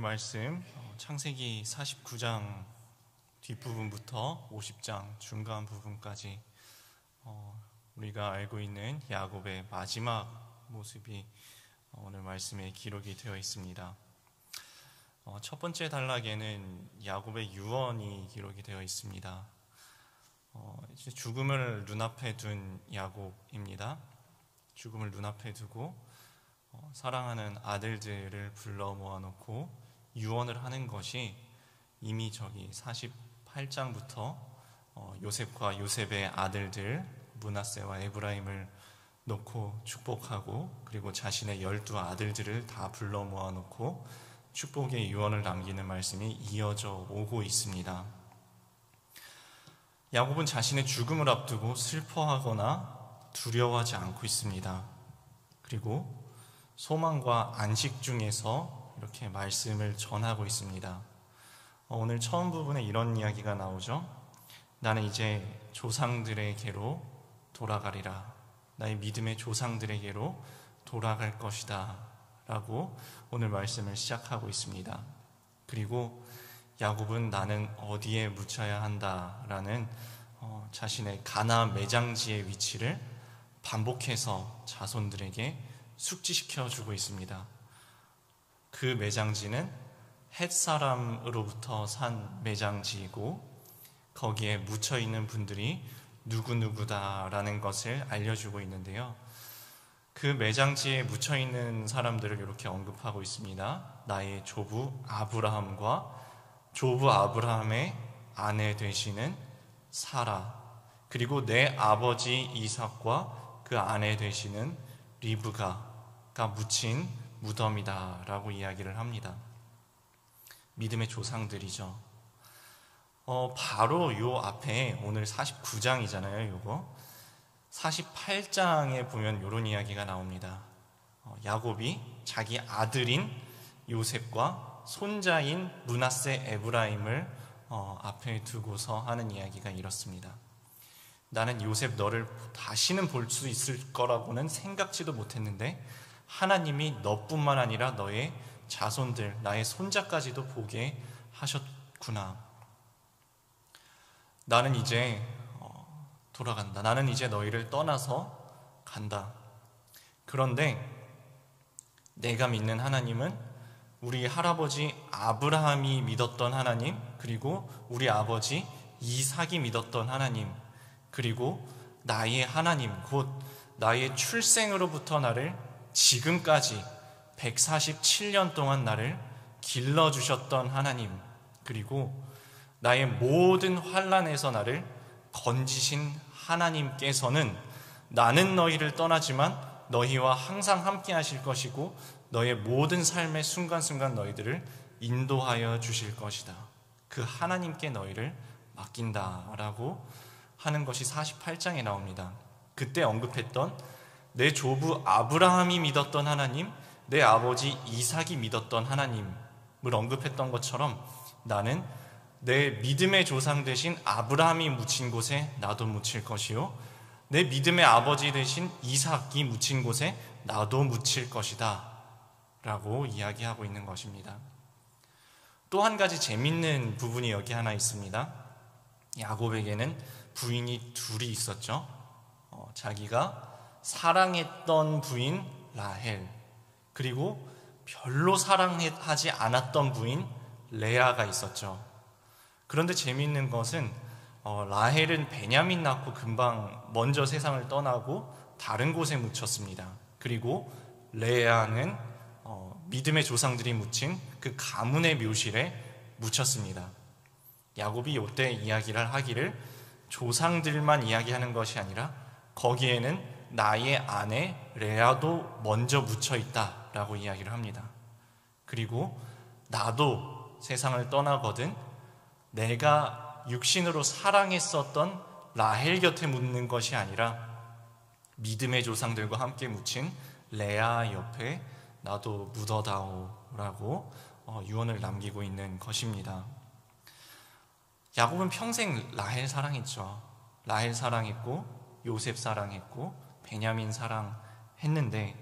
말씀 창세기 49장 뒷부분부터 50장 중간 부분까지 우리가 알고 있는 야곱의 마지막 모습이 오늘 말씀에 기록이 되어 있습니다. 첫 번째 단락에는 야곱의 유언이 기록이 되어 있습니다. 이제 죽음을 눈앞에 둔 야곱입니다. 죽음을 눈앞에 두고 사랑하는 아들들을 불러 모아놓고 유언을 하는 것이 이미 저기 48장부터 요셉과 요셉의 아들들 므낫세와 에브라임을 놓고 축복하고 그리고 자신의 12 아들들을 다 불러 모아놓고 축복의 유언을 남기는 말씀이 이어져 오고 있습니다. 야곱은 자신의 죽음을 앞두고 슬퍼하거나 두려워하지 않고 있습니다. 그리고 소망과 안식 중에서 이렇게 말씀을 전하고 있습니다. 오늘 처음 부분에 이런 이야기가 나오죠. 나는 이제 조상들에게로 돌아가리라. 나의 믿음의 조상들에게로 돌아갈 것이다 라고 오늘 말씀을 시작하고 있습니다. 그리고 야곱은 나는 어디에 묻혀야 한다라는 자신의 가나안 매장지의 위치를 반복해서 자손들에게 숙지시켜 주고 있습니다. 그 매장지는 헷사람으로부터 산 매장지이고 거기에 묻혀있는 분들이 누구누구다라는 것을 알려주고 있는데요. 그 매장지에 묻혀있는 사람들을 이렇게 언급하고 있습니다. 나의 조부 아브라함과 조부 아브라함의 아내 되시는 사라, 그리고 내 아버지 이삭과 그 아내 되시는 리브가가 묻힌 무덤이다 라고 이야기를 합니다. 믿음의 조상들이죠. 바로 요 앞에 오늘 49장이잖아요. 요거 48장에 보면 이런 이야기가 나옵니다. 야곱이 자기 아들인 요셉과 손자인 므낫세 에브라임을 앞에 두고서 하는 이야기가 이렇습니다. 나는 요셉 너를 다시는 볼 수 있을 거라고는 생각지도 못했는데 하나님이 너뿐만 아니라 너의 자손들, 나의 손자까지도 보게 하셨구나. 나는 이제 돌아간다. 나는 이제 너희를 떠나서 간다. 그런데 내가 믿는 하나님은 우리 할아버지 아브라함이 믿었던 하나님, 그리고 우리 아버지 이삭이 믿었던 하나님, 그리고 나의 하나님, 곧 나의 출생으로부터 나를 지금까지 147년 동안 나를 길러주셨던 하나님, 그리고 나의 모든 환난에서 나를 건지신 하나님께서는 나는 너희를 떠나지만 너희와 항상 함께 하실 것이고 너의 모든 삶의 순간순간 너희들을 인도하여 주실 것이다. 그 하나님께 너희를 맡긴다라고 하는 것이 48장에 나옵니다. 그때 언급했던 내 조부 아브라함이 믿었던 하나님, 내 아버지 이삭이 믿었던 하나님을 언급했던 것처럼 나는 내 믿음의 조상 되신 아브라함이 묻힌 곳에 나도 묻힐 것이요, 내 믿음의 아버지 되신 이삭이 묻힌 곳에 나도 묻힐 것이다 라고 이야기하고 있는 것입니다. 또 한 가지 재밌는 부분이 여기 하나 있습니다. 야곱에게는 부인이 둘이 있었죠. 자기가 사랑했던 부인 라헬, 그리고 별로 사랑하지 않았던 부인 레아가 있었죠. 그런데 재미있는 것은 라헬은 베냐민 낳고 금방 먼저 세상을 떠나고 다른 곳에 묻혔습니다. 그리고 레아는 믿음의 조상들이 묻힌 그 가문의 묘실에 묻혔습니다. 야곱이 이때 이야기를 하기를 조상들만 이야기하는 것이 아니라 거기에는 나의 아내 레아도 먼저 묻혀 있다라고 이야기를 합니다. 그리고 나도 세상을 떠나거든 내가 육신으로 사랑했었던 라헬 곁에 묻는 것이 아니라 믿음의 조상들과 함께 묻힌 레아 옆에 나도 묻어다오라고 유언을 남기고 있는 것입니다. 야곱은 평생 라헬 사랑했죠. 라헬 사랑했고 요셉 사랑했고 베냐민 사랑했는데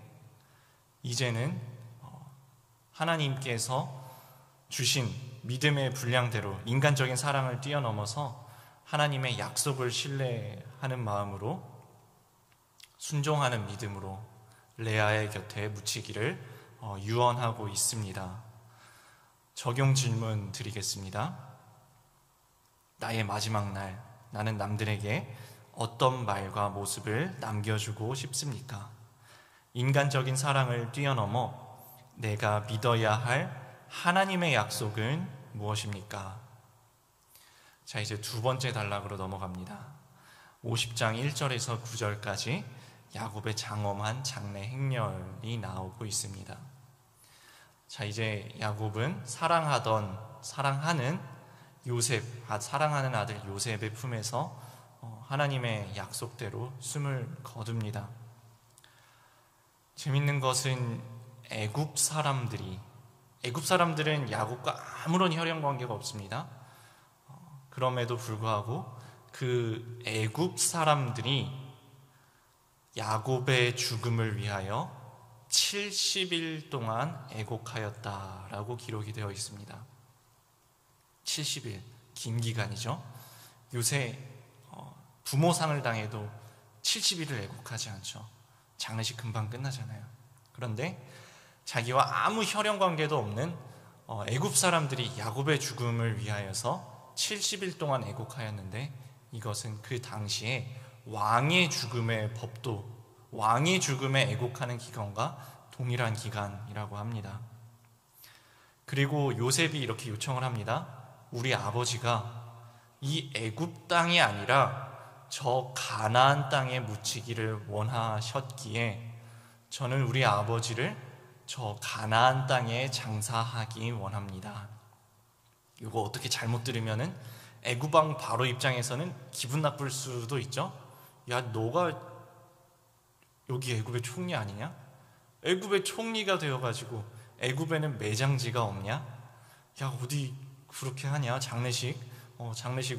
이제는 하나님께서 주신 믿음의 분량대로 인간적인 사랑을 뛰어넘어서 하나님의 약속을 신뢰하는 마음으로 순종하는 믿음으로 레아의 곁에 묻히기를 유언하고 있습니다. 적용 질문 드리겠습니다. 나의 마지막 날, 나는 남들에게 어떤 말과 모습을 남겨주고 싶습니까? 인간적인 사랑을 뛰어넘어 내가 믿어야 할 하나님의 약속은 무엇입니까? 자, 이제 두 번째 단락으로 넘어갑니다. 50장 1절에서 9절까지 야곱의 장엄한 장래 행렬이 나오고 있습니다. 자, 이제 야곱은 사랑하는 요셉, 사랑하는 아들 요셉의 품에서 하나님의 약속대로 숨을 거둡니다. 재밌는 것은 애굽 사람들은 야곱과 아무런 혈연 관계가 없습니다. 그럼에도 불구하고 그 애굽 사람들이 야곱의 죽음을 위하여 70일 동안 애곡하였다라고 기록이 되어 있습니다. 70일, 긴 기간이죠. 요새 부모상을 당해도 70일을 애곡하지 않죠. 장례식 금방 끝나잖아요. 그런데 자기와 아무 혈연 관계도 없는 애굽 사람들이 야곱의 죽음을 위하여서 70일 동안 애곡하였는데, 이것은 그 당시에 왕의 죽음의 애곡하는 기간과 동일한 기간이라고 합니다. 그리고 요셉이 이렇게 요청을 합니다. 우리 아버지가 이 애굽 땅이 아니라 저 가나안 땅에 묻히기를 원하셨기에 저는 우리 아버지를 저 가나안 땅에 장사하기 원합니다. 이거 어떻게 잘못 들으면은 애굽 왕 바로 입장에서는 기분 나쁠 수도 있죠. 야, 너가 여기 애굽의 총리 아니냐? 애굽의 총리가 되어가지고 애굽에는 매장지가 없냐? 야, 어디 그렇게 하냐? 장례식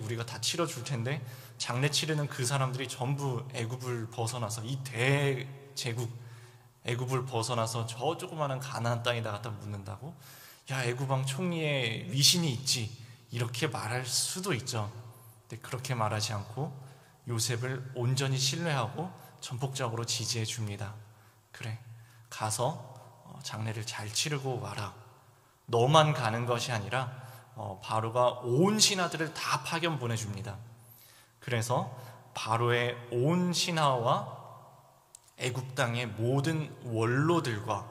우리가 다 치러줄 텐데 장례 치르는 그 사람들이 전부 애굽을 벗어나서 이 대제국 애굽을 벗어나서 저 조그마한 가나안 땅에다 갖다 묻는다고? 야, 애굽 왕 총리의 위신이 있지, 이렇게 말할 수도 있죠. 근데 그렇게 말하지 않고 요셉을 온전히 신뢰하고 전폭적으로 지지해 줍니다. 그래, 가서 장례를 잘 치르고 와라. 너만 가는 것이 아니라 바로가 온 신하들을 다 파견 보내줍니다. 그래서 바로의 온 신하와 애굽 땅의 모든 원로들과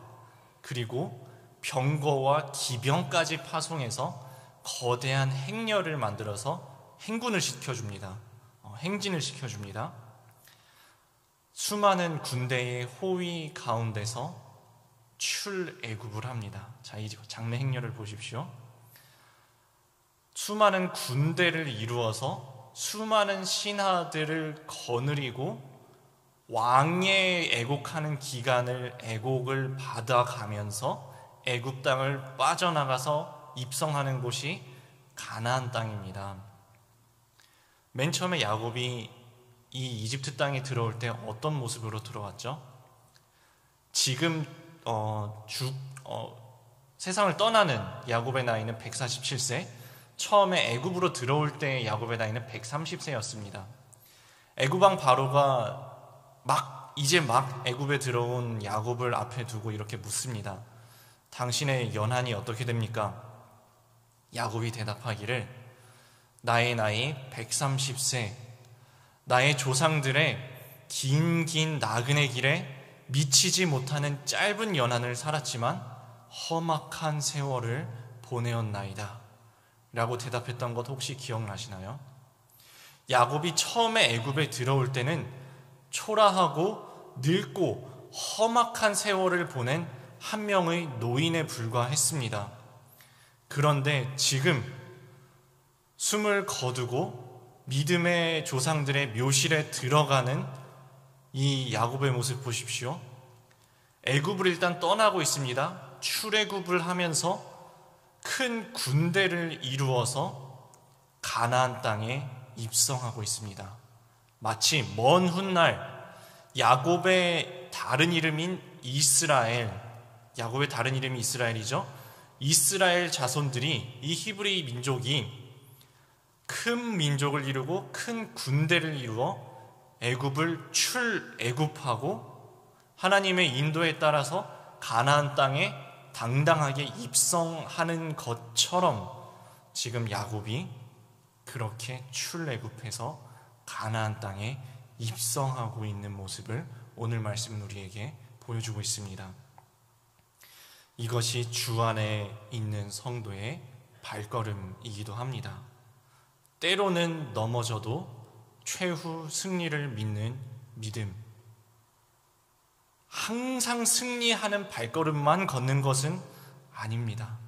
그리고 병거와 기병까지 파송해서 거대한 행렬을 만들어서 행진을 시켜줍니다. 수많은 군대의 호위 가운데서 출애굽을 합니다. 자, 이 장례 행렬을 보십시오. 수많은 군대를 이루어서 수많은 신하들을 거느리고 왕의 애곡하는 기간을 애곡을 받아가면서 애굽 땅을 빠져나가서 입성하는 곳이 가나안 땅입니다. 맨 처음에 야곱이 이 이집트 땅에 들어올 때 어떤 모습으로 들어왔죠? 지금 세상을 떠나는 야곱의 나이는 147세, 처음에 애굽으로 들어올 때 야곱의 나이는 130세였습니다. 애굽 왕 바로가 이제 막 애굽에 들어온 야곱을 앞에 두고 이렇게 묻습니다. 당신의 연한이 어떻게 됩니까? 야곱이 대답하기를, 나의 나이 130세, 나의 조상들의 긴 나그네 길에 미치지 못하는 짧은 연한을 살았지만 험악한 세월을 보내었나이다 라고 대답했던 것 혹시 기억나시나요? 야곱이 처음에 애굽에 들어올 때는 초라하고 늙고 험악한 세월을 보낸 한 명의 노인에 불과했습니다. 그런데 지금 숨을 거두고 믿음의 조상들의 묘실에 들어가는 이 야곱의 모습 보십시오. 애굽을 일단 떠나고 있습니다. 출애굽을 하면서 큰 군대를 이루어서 가나안 땅에 입성하고 있습니다. 마치 먼 훗날 야곱의 다른 이름이 이스라엘이죠. 이스라엘 자손들이, 이 히브리 민족이 큰 민족을 이루고 큰 군대를 이루어 애굽을 출애굽하고 하나님의 인도에 따라서 가나안 땅에 당당하게 입성하는 것처럼 지금 야곱이 그렇게 출애굽해서 가나안 땅에 입성하고 있는 모습을 오늘 말씀은 우리에게 보여주고 있습니다. 이것이 주 안에 있는 성도의 발걸음이기도 합니다. 때로는 넘어져도 최후 승리를 믿는 믿음. 항상 승리하는 발걸음만 걷는 것은 아닙니다.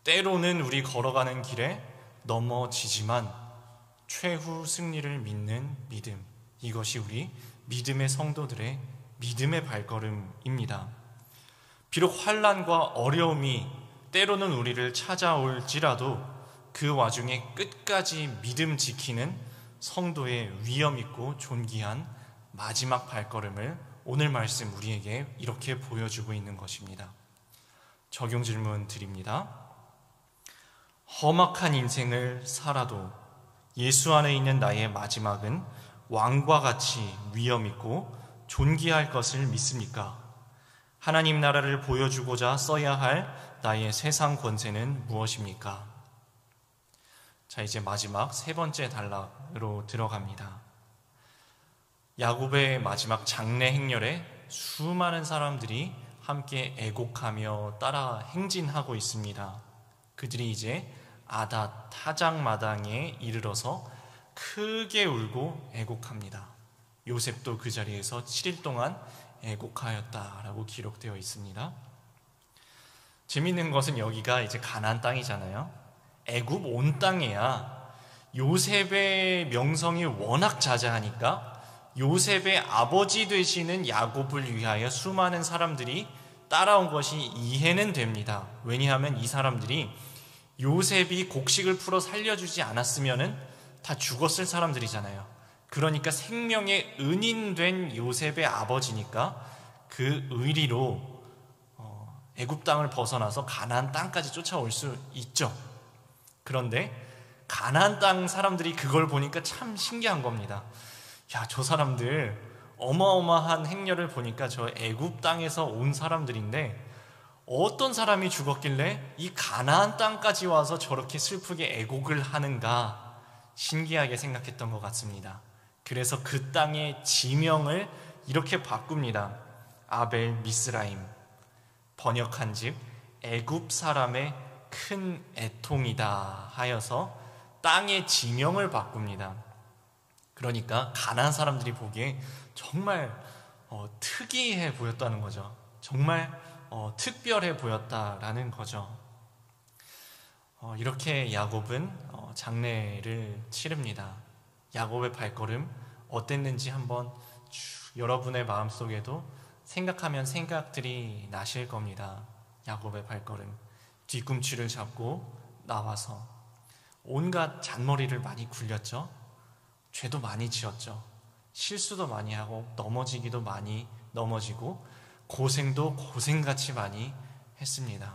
때로는 우리 걸어가는 길에 넘어지지만 최후 승리를 믿는 믿음. 이것이 우리 믿음의 성도들의 믿음의 발걸음입니다. 비록 환난과 어려움이 때로는 우리를 찾아올지라도 그 와중에 끝까지 믿음 지키는 성도의 위엄 있고 존귀한 마지막 발걸음을 오늘 말씀 우리에게 이렇게 보여주고 있는 것입니다. 적용 질문 드립니다. 험악한 인생을 살아도 예수 안에 있는 나의 마지막은 왕과 같이 위엄 있고 존귀할 것을 믿습니까? 하나님 나라를 보여주고자 써야 할 나의 세상 권세는 무엇입니까? 자, 이제 마지막 세 번째 단락으로 들어갑니다. 야곱의 마지막 장례 행렬에 수많은 사람들이 함께 애곡하며 따라 행진하고 있습니다. 그들이 이제 아닷 타작마당에 이르러서 크게 울고 애곡합니다. 요셉도 그 자리에서 7일 동안 애곡하였다라고 기록되어 있습니다. 재미있는 것은 여기가 이제 가나안 땅이잖아요. 애굽 온 땅에야 요셉의 명성이 워낙 자자하니까 요셉의 아버지 되시는 야곱을 위하여 수많은 사람들이 따라온 것이 이해는 됩니다. 왜냐하면 이 사람들이 요셉이 곡식을 풀어 살려주지 않았으면 다 죽었을 사람들이잖아요. 그러니까 생명의 은인된 요셉의 아버지니까 그 의리로 애굽 땅을 벗어나서 가나안 땅까지 쫓아올 수 있죠. 그런데 가나안 땅 사람들이 그걸 보니까 참 신기한 겁니다. 야, 저 사람들 어마어마한 행렬을 보니까 저 애굽 땅에서 온 사람들인데 어떤 사람이 죽었길래 이 가나안 땅까지 와서 저렇게 슬프게 애곡을 하는가 신기하게 생각했던 것 같습니다. 그래서 그 땅의 지명을 이렇게 바꿉니다. 아벨 미스라임, 번역한 집 애굽 사람의 큰 애통이다 하여서 땅의 지명을 바꿉니다. 그러니까 가나안 사람들이 보기에 정말 특이해 보였다는 거죠. 정말 특별해 보였다라는 거죠. 이렇게 야곱은 장례를 치릅니다. 야곱의 발걸음 어땠는지 한번 여러분의 마음속에도 생각하면 생각들이 나실 겁니다. 야곱의 발걸음, 뒤꿈치를 잡고 나와서 온갖 잔머리를 많이 굴렸죠. 죄도 많이 지었죠. 실수도 많이 하고 넘어지기도 많이 넘어지고 고생도 고생같이 많이 했습니다.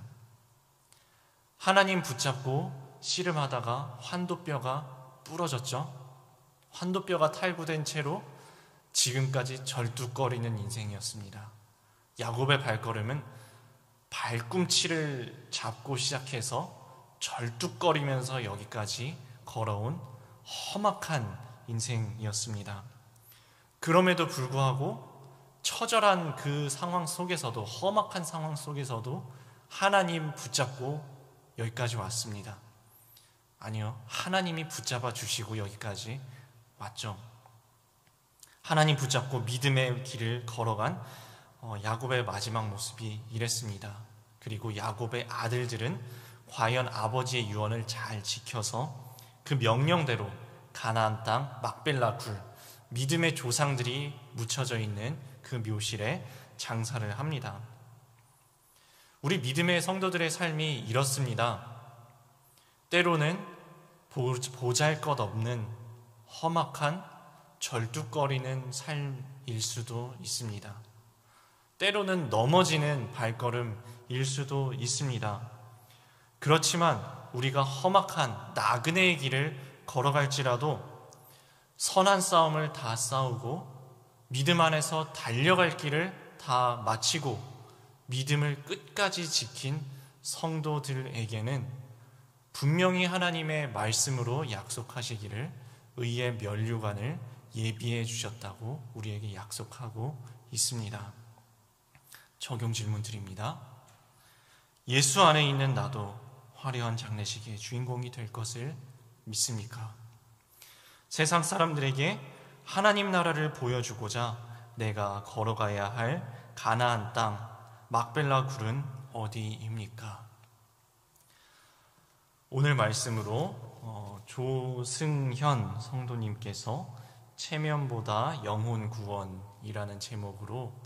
하나님 붙잡고 씨름하다가 환도뼈가 부러졌죠. 환도뼈가 탈구된 채로 지금까지 절뚝거리는 인생이었습니다. 야곱의 발걸음은 발꿈치를 잡고 시작해서 절뚝거리면서 여기까지 걸어온 험악한 인생이었습니다. 그럼에도 불구하고 처절한 그 상황 속에서도, 험악한 상황 속에서도 하나님 붙잡고 여기까지 왔습니다. 아니요, 하나님이 붙잡아 주시고 여기까지 왔죠. 하나님 붙잡고 믿음의 길을 걸어간 야곱의 마지막 모습이 이랬습니다. 그리고 야곱의 아들들은 과연 아버지의 유언을 잘 지켜서 그 명령대로 가나안 땅 막벨라 굴, 믿음의 조상들이 묻혀져 있는 그 묘실에 장사를 합니다. 우리 믿음의 성도들의 삶이 이렇습니다. 때로는 보잘것없는 험악한 절뚝거리는 삶일 수도 있습니다. 때로는 넘어지는 발걸음일 수도 있습니다. 그렇지만 우리가 험악한 나그네의 길을 걸어갈지라도 선한 싸움을 다 싸우고 믿음 안에서 달려갈 길을 다 마치고 믿음을 끝까지 지킨 성도들에게는 분명히 하나님의 말씀으로 약속하시기를 의의 면류관을 예비해 주셨다고 우리에게 약속하고 있습니다. 적용 질문 드립니다. 예수 안에 있는 나도 화려한 장례식의 주인공이 될 것을 믿습니까? 세상 사람들에게 하나님 나라를 보여주고자 내가 걸어가야 할 가나안 땅 막벨라 굴은 어디입니까? 오늘 말씀으로 조승현 성도님께서 체면보다 영혼 구원이라는 제목으로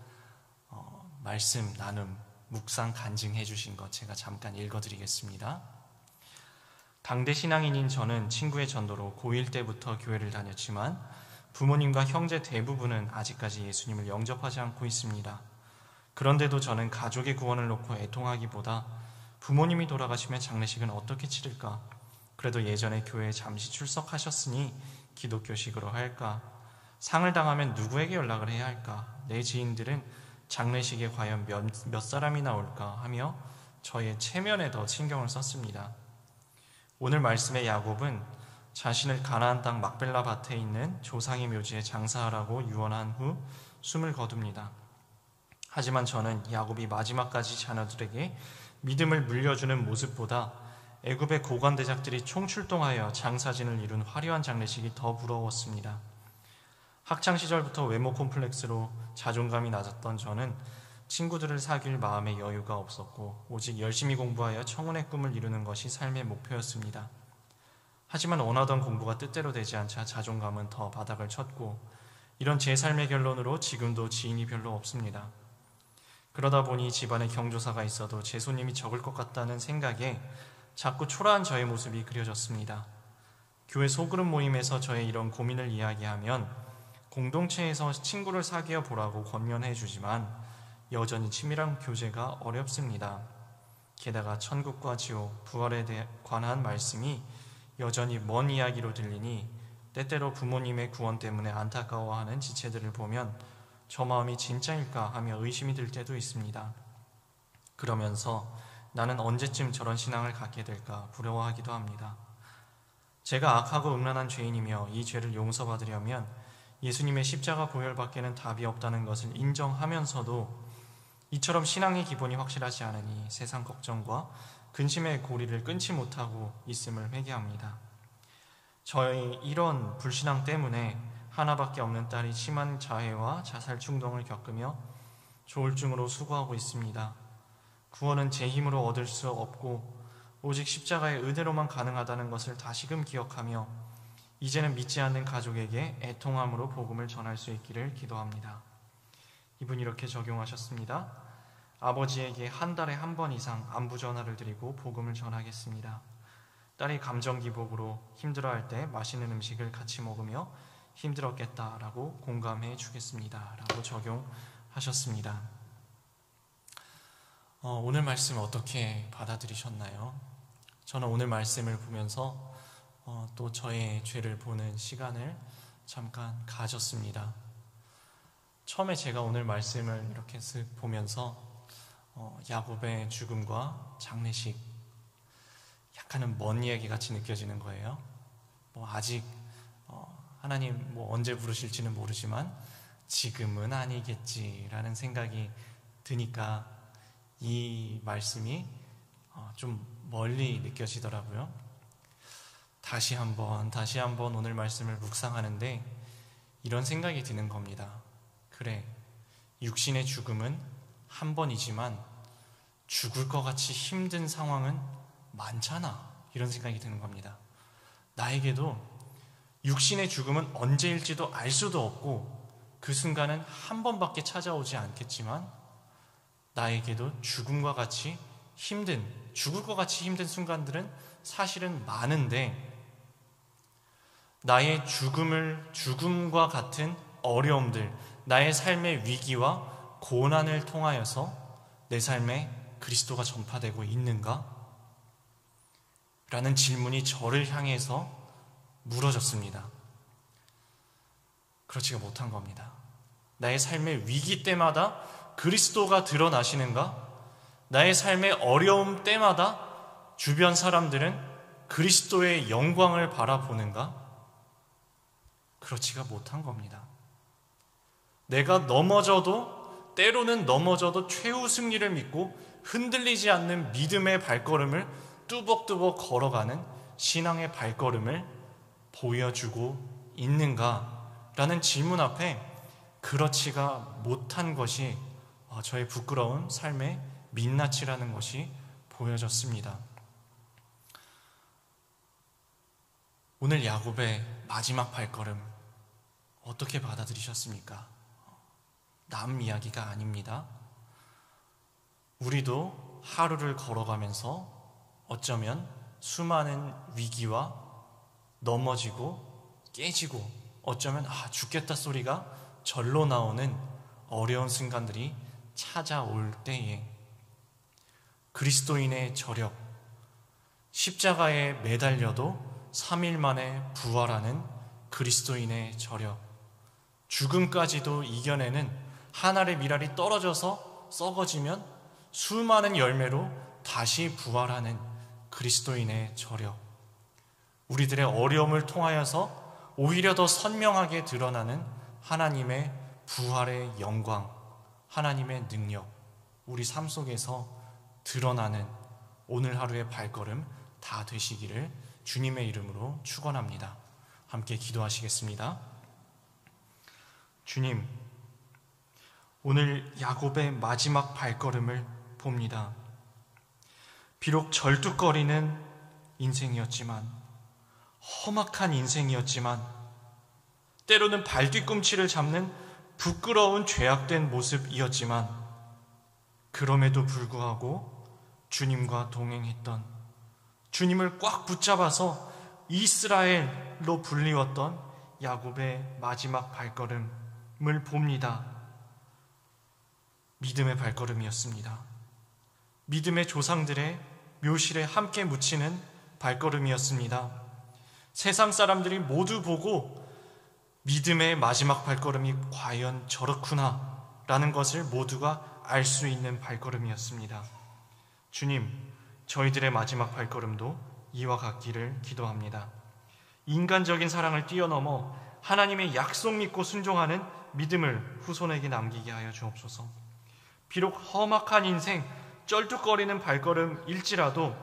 말씀 나눔 묵상 간증해 주신 것 제가 잠깐 읽어드리겠습니다. 당대 신앙인인 저는 친구의 전도로 고1 때부터 교회를 다녔지만 부모님과 형제 대부분은 아직까지 예수님을 영접하지 않고 있습니다. 그런데도 저는 가족의 구원을 놓고 애통하기보다 부모님이 돌아가시면 장례식은 어떻게 치를까? 그래도 예전에 교회에 잠시 출석하셨으니 기독교식으로 할까? 상을 당하면 누구에게 연락을 해야 할까? 내 지인들은 장례식에 과연 몇 사람이 나올까 하며 저의 체면에 더 신경을 썼습니다. 오늘 말씀의 야곱은 자신을 가나안 땅 막벨라 밭에 있는 조상의 묘지에 장사하라고 유언한 후 숨을 거둡니다. 하지만 저는 야곱이 마지막까지 자녀들에게 믿음을 물려주는 모습보다 애굽의 고관대작들이 총출동하여 장사진을 이룬 화려한 장례식이 더 부러웠습니다. 학창시절부터 외모 콤플렉스로 자존감이 낮았던 저는 친구들을 사귈 마음의 여유가 없었고 오직 열심히 공부하여 청혼의 꿈을 이루는 것이 삶의 목표였습니다. 하지만 원하던 공부가 뜻대로 되지 않자 자존감은 더 바닥을 쳤고 이런 제 삶의 결론으로 지금도 지인이 별로 없습니다. 그러다 보니 집안에 경조사가 있어도 제 손님이 적을 것 같다는 생각에 자꾸 초라한 저의 모습이 그려졌습니다. 교회 소그룹 모임에서 저의 이런 고민을 이야기하면 공동체에서 친구를 사귀어 보라고 권면해 주지만 여전히 친밀한 교제가 어렵습니다. 게다가 천국과 지옥, 부활에 관한 말씀이 여전히 먼 이야기로 들리니 때때로 부모님의 구원 때문에 안타까워하는 지체들을 보면 저 마음이 진짜일까 하며 의심이 들 때도 있습니다. 그러면서 나는 언제쯤 저런 신앙을 갖게 될까 부러워하기도 합니다. 제가 악하고 음란한 죄인이며 이 죄를 용서받으려면 예수님의 십자가 보혈밖에는 답이 없다는 것을 인정하면서도 이처럼 신앙의 기본이 확실하지 않으니 세상 걱정과 근심의 고리를 끊지 못하고 있음을 회개합니다. 저의 이런 불신앙 때문에 하나밖에 없는 딸이 심한 자해와 자살 충동을 겪으며 조울증으로 수고하고 있습니다. 구원은 제 힘으로 얻을 수 없고 오직 십자가의 은혜로만 가능하다는 것을 다시금 기억하며 이제는 믿지 않는 가족에게 애통함으로 복음을 전할 수 있기를 기도합니다. 이분 이렇게 적용하셨습니다. 아버지에게 한 달에 한 번 이상 안부 전화를 드리고 복음을 전하겠습니다. 딸이 감정기복으로 힘들어할 때 맛있는 음식을 같이 먹으며 힘들었겠다라고 공감해 주겠습니다. 라고 적용하셨습니다. 오늘 말씀 어떻게 받아들이셨나요? 저는 오늘 말씀을 보면서 또 저의 죄를 보는 시간을 잠깐 가졌습니다. 처음에 제가 오늘 말씀을 이렇게 쓱 보면서 야곱의 죽음과 장례식 약간은 먼 이야기 같이 느껴지는 거예요. 아직 하나님 언제 부르실지는 모르지만 지금은 아니겠지라는 생각이 드니까 이 말씀이 좀 멀리 느껴지더라고요. 다시 한번 오늘 말씀을 묵상하는데 이런 생각이 드는 겁니다. 그래, 육신의 죽음은 한 번이지만 죽을 것 같이 힘든 상황은 많잖아. 이런 생각이 드는 겁니다. 나에게도 육신의 죽음은 언제일지도 알 수도 없고 그 순간은 한 번밖에 찾아오지 않겠지만 나에게도 죽음과 같이 죽을 것 같이 힘든 순간들은 사실은 많은데 나의 죽음과 같은 어려움들, 나의 삶의 위기와 고난을 통하여서 내 삶에 그리스도가 전파되고 있는가? 라는 질문이 저를 향해서 물어졌습니다. 그렇지가 못한 겁니다. 나의 삶의 위기 때마다 그리스도가 드러나시는가? 나의 삶의 어려움 때마다 주변 사람들은 그리스도의 영광을 바라보는가? 그렇지가 못한 겁니다. 내가 넘어져도, 때로는 넘어져도 최후 승리를 믿고 흔들리지 않는 믿음의 발걸음을 뚜벅뚜벅 걸어가는 신앙의 발걸음을 보여주고 있는가? 라는 질문 앞에 그렇지가 못한 것이 저의 부끄러운 삶의 민낯이라는 것이 보여졌습니다. 오늘 야곱의 마지막 발걸음 어떻게 받아들이셨습니까? 남 이야기가 아닙니다. 우리도 하루를 걸어가면서 어쩌면 수많은 위기와 넘어지고 깨지고 어쩌면 죽겠다 소리가 절로 나오는 어려운 순간들이 찾아올 때에 그리스도인의 저력, 십자가에 매달려도 3일 만에 부활하는 그리스도인의 저력, 죽음까지도 이겨내는 한 알의 밀알이 떨어져서 썩어지면 수많은 열매로 다시 부활하는 그리스도인의 저력, 우리들의 어려움을 통하여서 오히려 더 선명하게 드러나는 하나님의 부활의 영광, 하나님의 능력, 우리 삶 속에서 드러나는 오늘 하루의 발걸음 다 되시기를 주님의 이름으로 축원합니다. 함께 기도하시겠습니다. 주님, 오늘 야곱의 마지막 발걸음을 봅니다. 비록 절뚝거리는 인생이었지만, 험악한 인생이었지만, 때로는 발뒤꿈치를 잡는 부끄러운 죄악된 모습이었지만, 그럼에도 불구하고 주님과 동행했던, 주님을 꽉 붙잡아서 이스라엘로 불리웠던 야곱의 마지막 발걸음을 봅니다. 믿음의 발걸음이었습니다. 믿음의 조상들의 묘실에 함께 묻히는 발걸음이었습니다. 세상 사람들이 모두 보고 믿음의 마지막 발걸음이 과연 저렇구나 라는 것을 모두가 알 수 있는 발걸음이었습니다. 주님, 저희들의 마지막 발걸음도 이와 같기를 기도합니다. 인간적인 사랑을 뛰어넘어 하나님의 약속 믿고 순종하는 믿음을 후손에게 남기게 하여 주옵소서. 비록 험악한 인생, 쩔뚝거리는 발걸음일지라도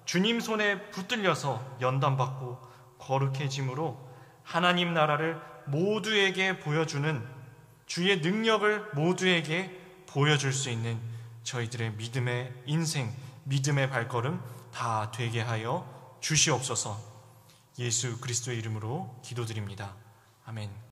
주님 손에 붙들려서 연단받고 거룩해짐으로 하나님 나라를 모두에게 보여주는, 주의 능력을 모두에게 보여줄 수 있는 저희들의 믿음의 인생, 믿음의 발걸음 다 되게 하여 주시옵소서. 예수 그리스도의 이름으로 기도드립니다. 아멘.